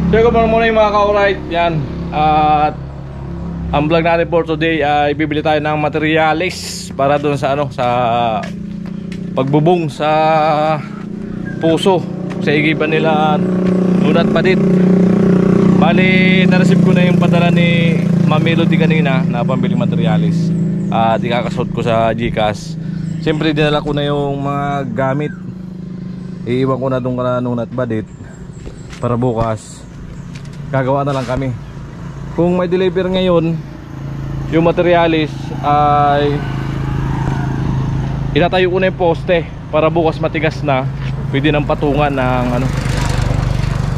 So, good morning mga ka-alright. Yan. At ang vlog natin for today ay bibili tayo ng materialis para doon sa sa pagbubong sa puso sa igiban nila Nunat Padit. Bali, na-receive ko na yung padala ni Ma'am Melody kanina na pambiling materialis. At ikakasot ko sa GCash. Siyempre dinala ko na yung mga gamit. Iiwan ko na doon ka Nunat Padit para bukas gagawa na lang kami. Kung may deliver ngayon yung materialis ay itatayo ko na yung poste para bukas matigas na. Pwede nang patungan ng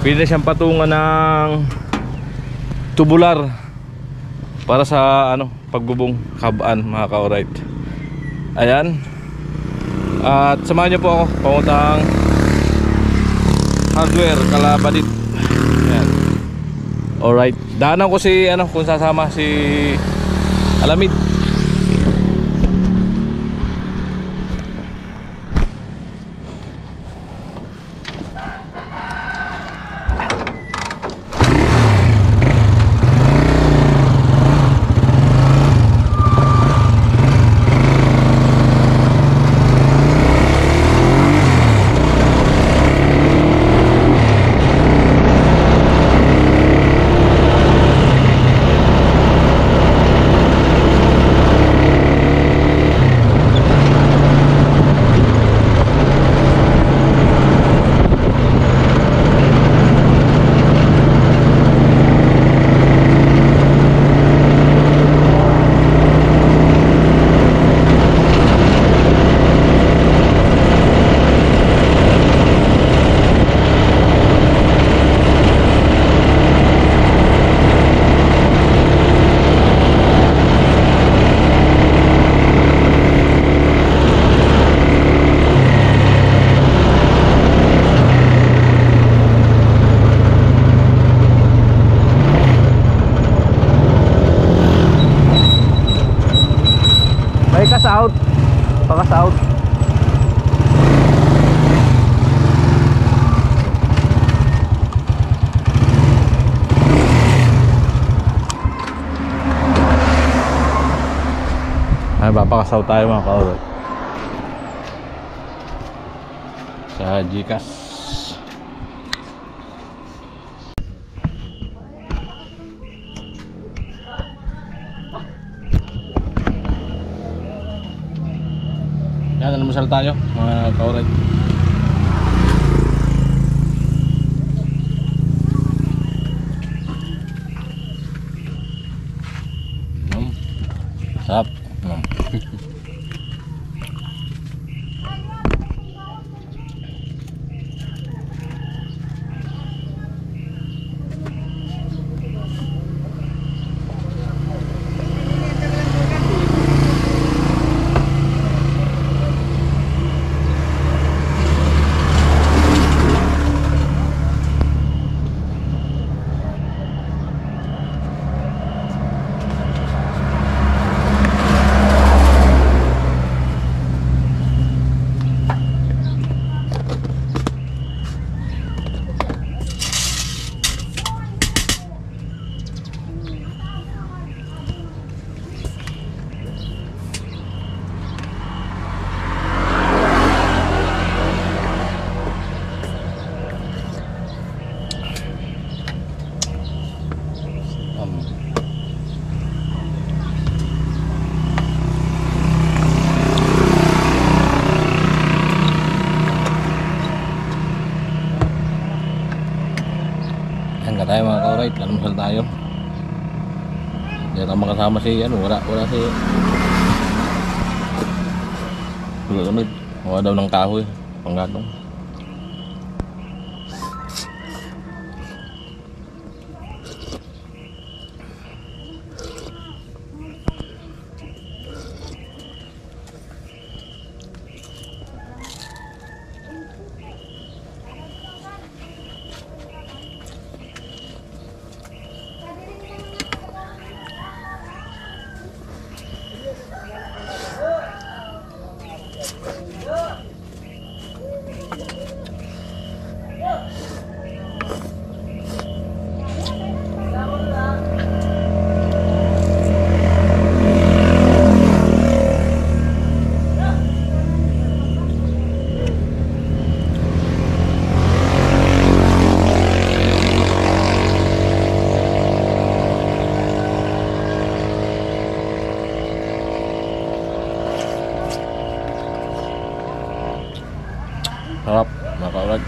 pwede na siyang patungan ng tubular para sa pagbubong kabaan mga ka-alright. Ayan. At samahan niyo po ako pangutang hardware Kalabadit. Ayan. Alright, daanan ko si kung sasama si Alamid. Out, pakas out. Ay ba, pakas out tayo mga ka-alright sa GCash. Yan, almusal tayo mga ka-alright. Sarap. Hanggang tayo mga ka-alright, almusal tayo. Hindi natin makasama si wala si wala daw ng kahoy panggatong. Harap, mga kaurag.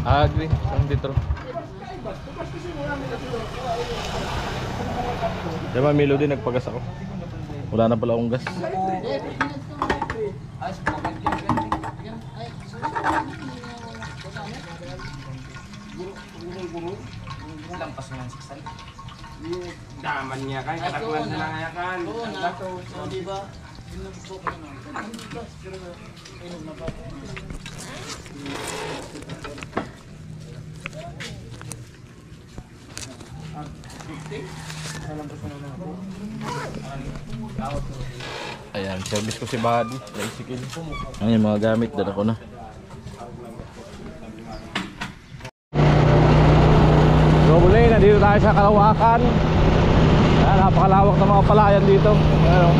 Agri, ang dito. Diba Milo din nagpagas ako. Wala na pala akong gas. Lampas mo ng siksan. Daman niya kan, katakman na nga kan. Oo, nato. So, di ba? Ayan, service ko si Buddy. Bicycle. Ayan yung mga gamit, dala ko na. So muli, nandito tayo sa Kalawakan. Ayan, napakalawak ng mga palayan dito. Ayan.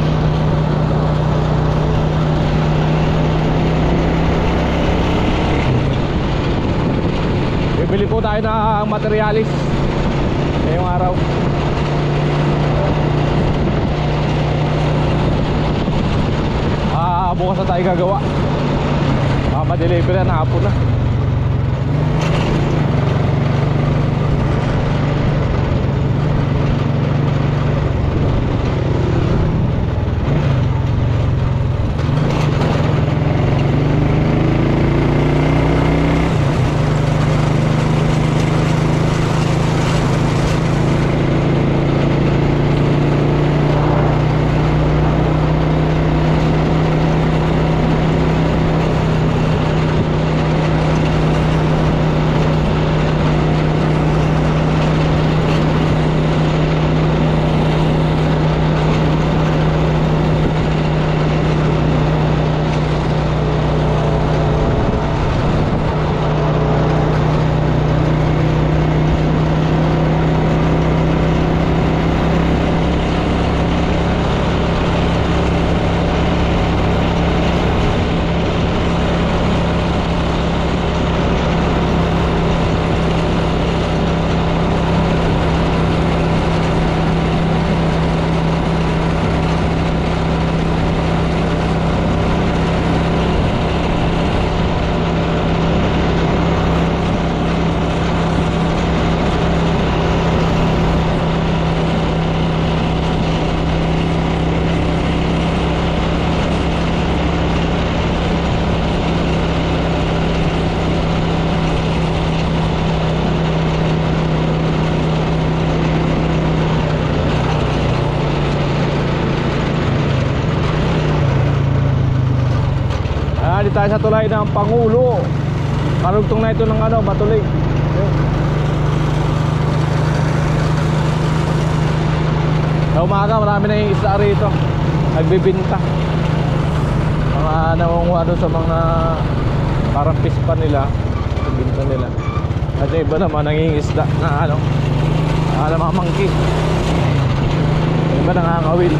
Bibili po tayo ng materialis ngayong araw. Bukas na tayo gagawa. Ma-deliver na hapon na. Dito tayo sa tulay ng Pangulo. Karugtong na ito ng ano, Batulig. Sa umaga marami na yung isla rito. Nagbibinta. Mga nangunguha doon sa mga parang pispa nila. Nagbibinta nila. At yung iba naman nangingisda na ano, mga mangki. Yung iba nangangawil.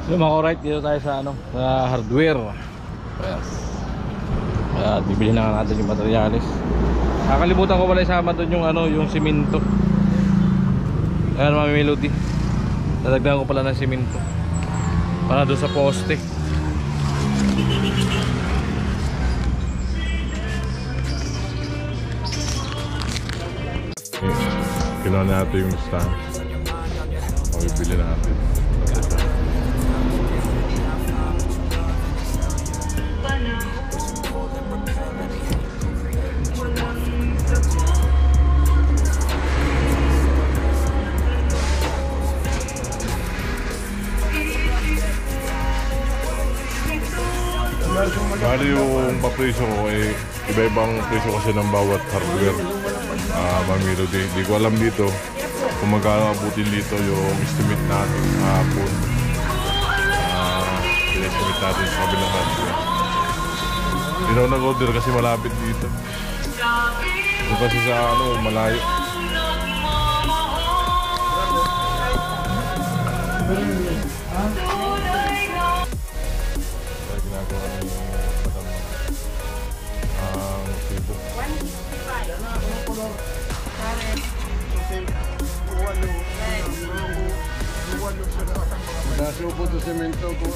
So mga alright, dito tayo sa ano, sa hardware. Ayan. Bibili na nga natin yung materialis. Nakalimutan ko pala isama doon yung ano, yung simento. Ayan, Mami Melody. Dadagdagan ko pala ng simento para doon sa poste. Kinuha natin yung stand. Bibili natin. Bali yung papresyo ko ay iba-ibang presyo kasi ng bawat hardware. Mamilo di ko alam dito kung magkano abutin dito yung estimate natin hapon. Estimate natin sa kabilang hardware. Hindi na ako nag-order kasi malapit dito. Yung kasi sa ano, malayo. Ginagawa ni Madam ang Facebook. 165. Nasubo to semento ko.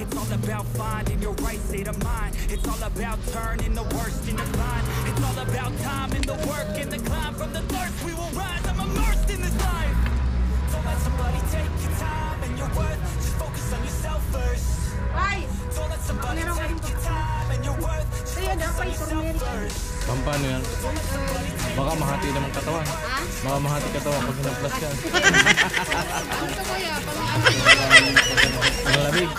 It's all about finding your right state of mind. It's all about turning the worst into fine. It's all about time and the work and the climb. From the thirst we will rise. I'm immersed in this life. Don't let somebody take your time and your worth. Just focus on yourself first. Don't let somebody take your time and your worth. Just focus on yourself first. Pampano yan? Baka mahati naman katawan. Baka mahati katawan pag hinaplas yan. Gusto ko ya, Malamig.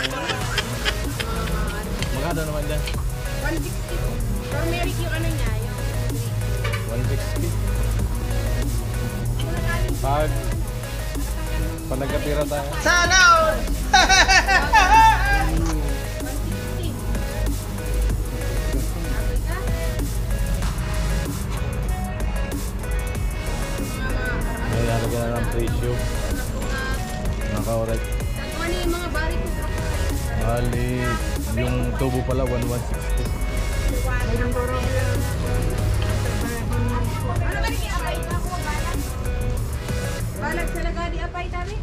Magkano naman dyan? 160. Turmeric yung ano niya, yung 160. Pag nagkatira tayo. Sana all! 160. Lalagyan na ng presyo. Naka-alright. Ano yung mga bari ko? Bali, yung tubo pala 1160. Ano ba rin apay ka ko? Balag talaga di apay tabi?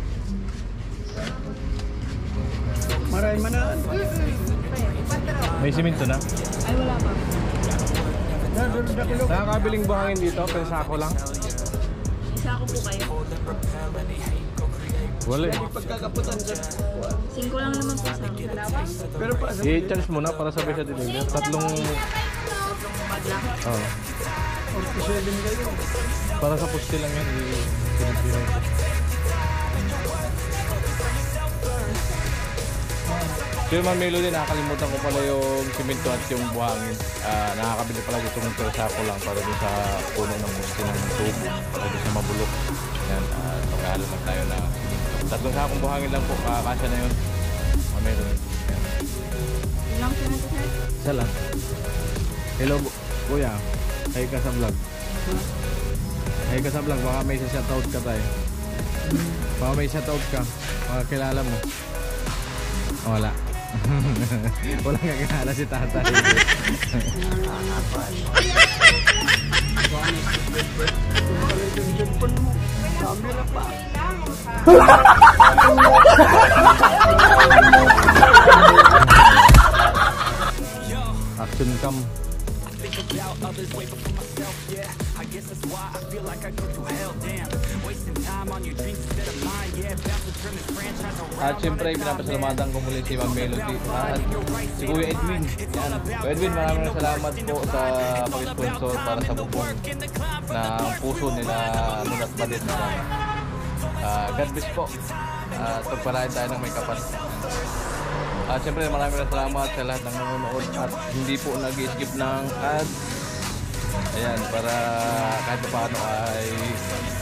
Maray manaan. May simento na? Ay wala pa. Nakakabiling buhangin dito, pero sako lang. Isa ko po kayo. Wala eh. Pagkakaputan sa 5 lang naman po sa akin. pero pa sa I-charge mo na para sabay sa deliver. Tatlong... Oh. 47 kayo. Para sa pusti lang yan. I-deliver. So yung mga Melody, nakakalimutan ko pala yung simento at yung buhangin. Nakakabili pala dito ng sako lang para dun sa puno ng pusti ng tubo. Para dun sa mabulok. Yan, magkahalo lang tayo na tatlong sakong buhangin lang po, kakasya na yun. Mga Melody. Yan. Ilang siya natin sir? Isa lang. Hello, kuya. Hay ka sa vlog. Hay ka sa vlog. Baka may shoutout ka tayo. Baka may shoutout ka. Baka kilala mo. Wala. Wala nga kilala si tatay. Camera pa. Action cam. Think about others way before myself, yeah. I guess that's why I feel like I go through hell, damn. Wasting time on your dreams instead of mine, yeah. Bound to turn this franchise around. At syempre, pinapasalamatan ko muli si Ma'am Melody at si Kuya Edwin. Yan. Kuya Edwin, maraming salamat po sa pag-sponsor para sa bubong na puso nila Nunat Badit. God bless po. Pagpalain tayo ng may kapat. At syempre, maraming salamat sa lahat ng nanonood at hindi po nag-skip ng ads. Ayan, para kahit paano ay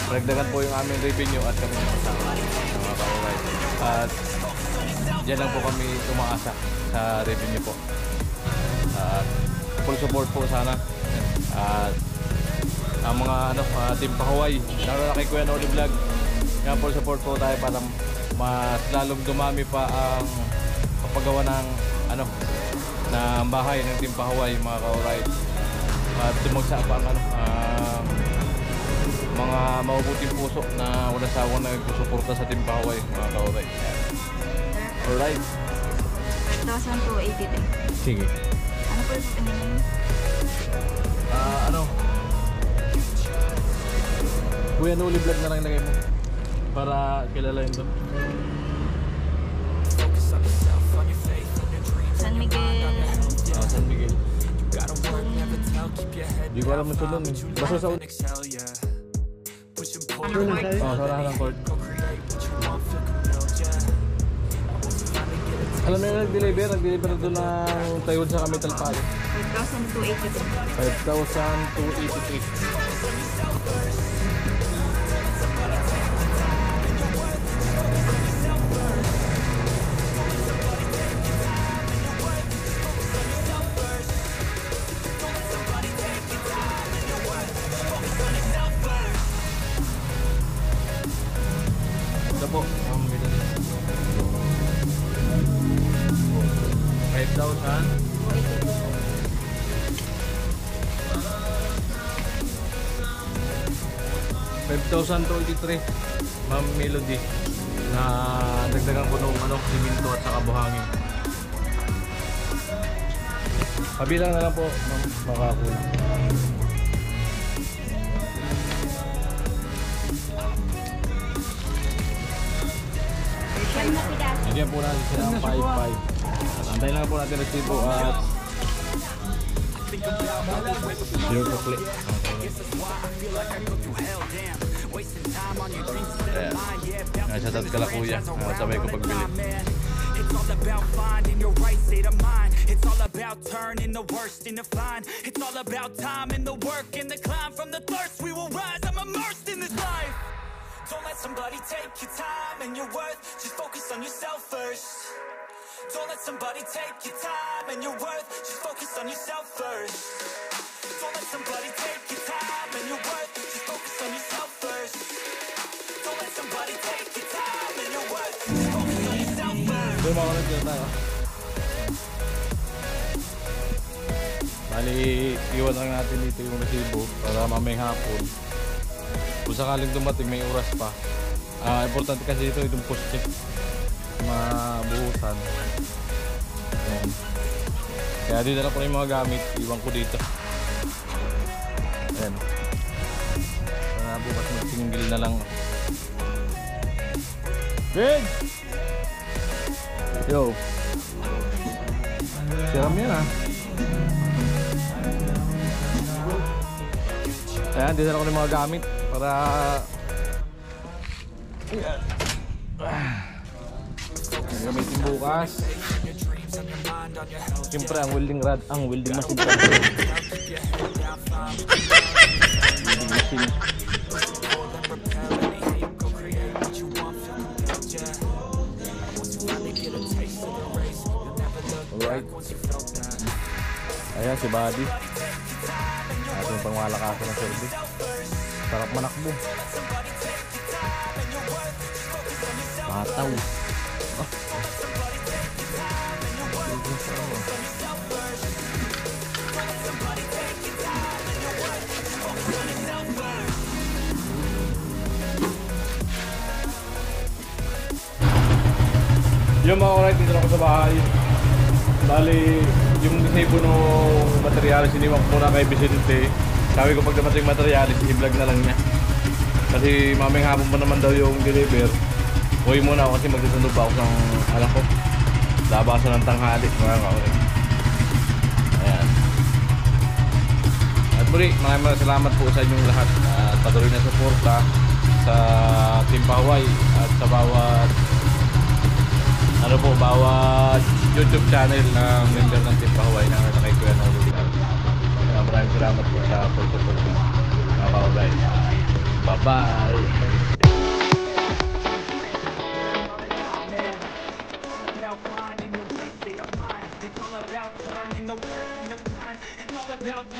ragdagan po yung aming revenue at kami nakasama mga ka-alright. At dyan lang po kami tumaasa sa revenue po. At full support po sana. At ang mga Team Pahuway, lalo na kay Kuya Noli Vlog, kaya full support po tayo para mas lalong dumami pa ang kapagawa ng ng bahay ng Team Pahuway mga ka-alright. At dumagsa pa ang mga mabubuting puso na wala sawang nagsusuporta sa Team Pahuway mga ka-alright. Alright. 5,283. Sige. Ano po yung pinili? Kuya Noli Vlog na lang ilagay mo para kilala yun doon. San Miguel. San Miguel. Di ko alam ito doon eh. Basta sa sa lahat ng court. Alam mo yung nag-deliver doon ng Taiwan sa Kamital Palo. 5,283. 5,283. Ito po, ang bilang 5,023 Ma'am Melody na dagdagan ko nung siminto at saka buhangin. Pabilang na lang po ma'am, makakuha. Bigyan po natin sila ng 5,500. Antayin lang po natin resibo at yung tukli. Ayan. Shout out ka lang kuya. Sabay ko pagbili. It's all about finding your right state of mind. It's all about turning the worst into fine. It's all about time and the work and the climb. From the thirst we will rise. I'm immersed in this life. Don't let somebody take your time and your worth. Just focus on yourself first. Don't let somebody take your time and your worth. Just focus on yourself first. Don't let somebody take your time and your worth. Just focus on yourself first. Don't let somebody take your time and your worth. Just focus on yourself first. Doon mga ulit tayo. Bali, iwan lang natin dito yung resibo para mamayang hapon. Kung sakaling dumating may oras pa. Importante kasi dito itong poste. Mabuhusan. Ayan. Kaya dinala ko na yung mga gamit. Iwan ko dito. Ayan. Sana bukas mag-single na lang. Big! Yo! Siram yan ha. Ayan, dinala ko na yung mga gamit para gamitin bukas. Siyempre ang welding rod, ang welding machine. Welding machine. Alright. Ayan si Buddy. Ating pangmalakasan ng service. Sarap manakbo. Pataw. Yung mga alright, dito ako sa bahay. Bali, yung resibo ng materialis iniwan ko muna kay Vicente. Sabi ko pag dumating materialis, i-vlog na lang niya. Kasi mamayang hapon pa naman daw yung deliver. Uwi muna ako kasi magsusundo pa ako ng anak ko. Labasan ng tanghali, mga ka-alright. Ayan. At muli, maraming salamat po sa inyong lahat. At patuloy na suporta sa Team Pahuway at sa bawat bawat YouTube channel ng member ng Team Pahuway na kay Kuya Noli Vlog. maraming salamat po sa pagsuporta mga kauray. Bye-bye! It's all about turning the work in the grind. It's all about time.